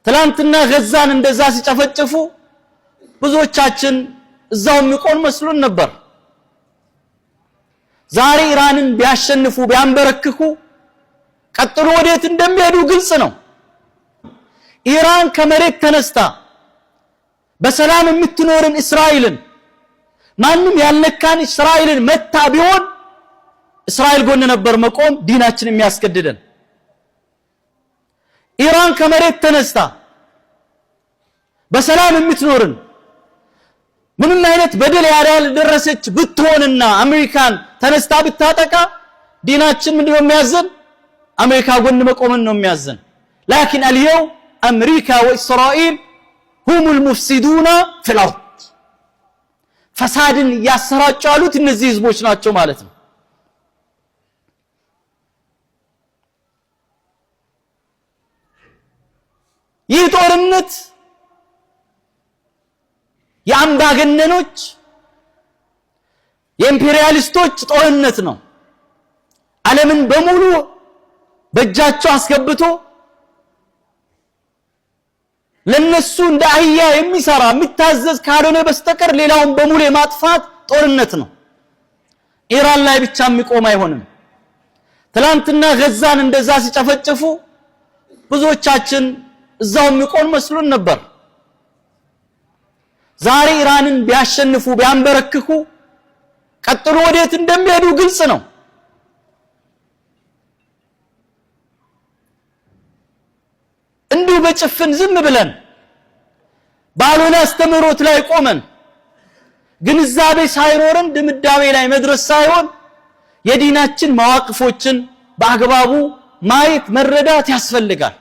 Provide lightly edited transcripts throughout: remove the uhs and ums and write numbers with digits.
ትላንትና ገዛን እንደዛ ሲጨፈጭፉ ብዙዎቻችን እዛው የሚቆም መስሎን ነበር። ዛሬ ኢራንን ቢያሸንፉ ቢያንበረክኩ ቀጥሎ ወዴት እንደሚሄዱ ግልጽ ነው። ኢራን ከመሬት ተነስታ በሰላም የምትኖርን እስራኤልን ማንም ያልነካን እስራኤልን መታ ቢሆን እስራኤል ጎን ነበር መቆም ዲናችን የሚያስገድደን። ኢራን ከመሬት ተነስታ በሰላም የምትኖርን ምንም አይነት በደል ያልደረሰች ብትሆንና አሜሪካን ተነስታ ብታጠቃ ዲናችን ምንድነው የሚያዘን? አሜሪካ ጎን መቆምን ነው የሚያዘን። لكن اليوم امريكا واسرائيل هم المفسدون في الارض فسادን ያሰራጩ ያሉት እነዚህ ህዝቦች ናቸው ማለት ነው። ይህ ጦርነት የአምባገነኖች የኢምፔሪያሊስቶች ጦርነት ነው። ዓለምን በሙሉ በእጃቸው አስገብቶ ለነሱ እንደ አህያ የሚሰራ የሚታዘዝ ካልሆነ በስተቀር ሌላውን በሙሉ የማጥፋት ጦርነት ነው። ኢራን ላይ ብቻ የሚቆም አይሆንም። ትላንትና ገዛን እንደዛ ሲጨፈጭፉ ብዙዎቻችን እዛው የሚቆም መስሎን ነበር። ዛሬ ኢራንን ቢያሸንፉ ቢያንበረክኩ ቀጥሎ ወዴት እንደሚሄዱ ግልጽ ነው። እንዲሁ በጭፍን ዝም ብለን ባልሆነ አስተምሮት ላይ ቆመን ግንዛቤ ሳይኖረን ድምዳሜ ላይ መድረስ ሳይሆን የዲናችን መዋቅፎችን በአግባቡ ማየት መረዳት ያስፈልጋል።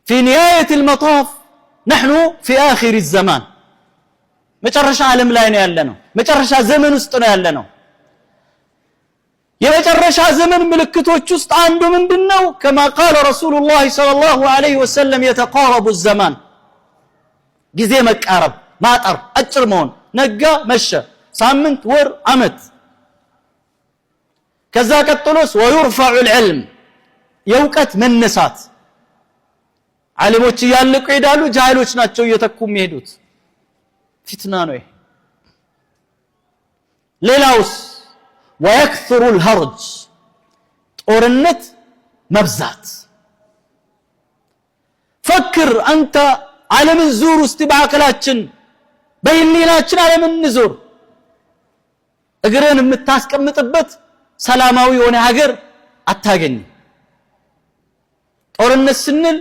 في نهاية المطاف نحن في آخر الزمان መጨረሻ ዓለም ላይ ነው ያለነው። መጨረሻ ዘመን ውስጥ ነው ያለነው። የመጨረሻ ዘመን ምልክቶች ውስጥ አንዱ ምንድነው? كما قال رسول الله صلى الله عليه وسلم يتقارب الزمان ጊዜ መቃረብ ማጠር አጭር መሆን ነጋ መሸ ሳምንት ወር አመት ከዛ ቀጥሎስ ويرفع العلم የውቀት መነሳት ዓለሞች ያለቁ ይሄዳሉ ጃሂሎች ናቸው እየተኩ የሚሄዱት ፊትና ነው ይሄ ሌላውስ ويكثر الهرج ጦርነት መብዛት فكر انت ዓለም ዙር ውስጥ ባከላችን በህሊናችን ዓለምን ንዙር እግርን የምታስቀምጥበት ሰላማዊ የሆነ ሀገር አታገኝ ጦርነት ስንል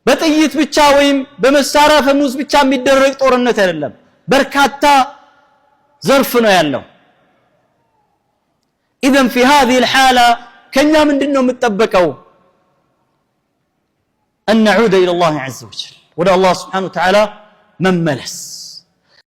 በጥይት ብቻ ወይም በመሳሪያ ፈሙዝ ብቻ የሚደረግ ጦርነት አይደለም በርካታ ዘርፍ ነው ያለው اذا في هذه الحاله كنا ምንድነው የምትጠበቀው ان نعود الى الله عز وجل ولا الله سبحانه وتعالى مملس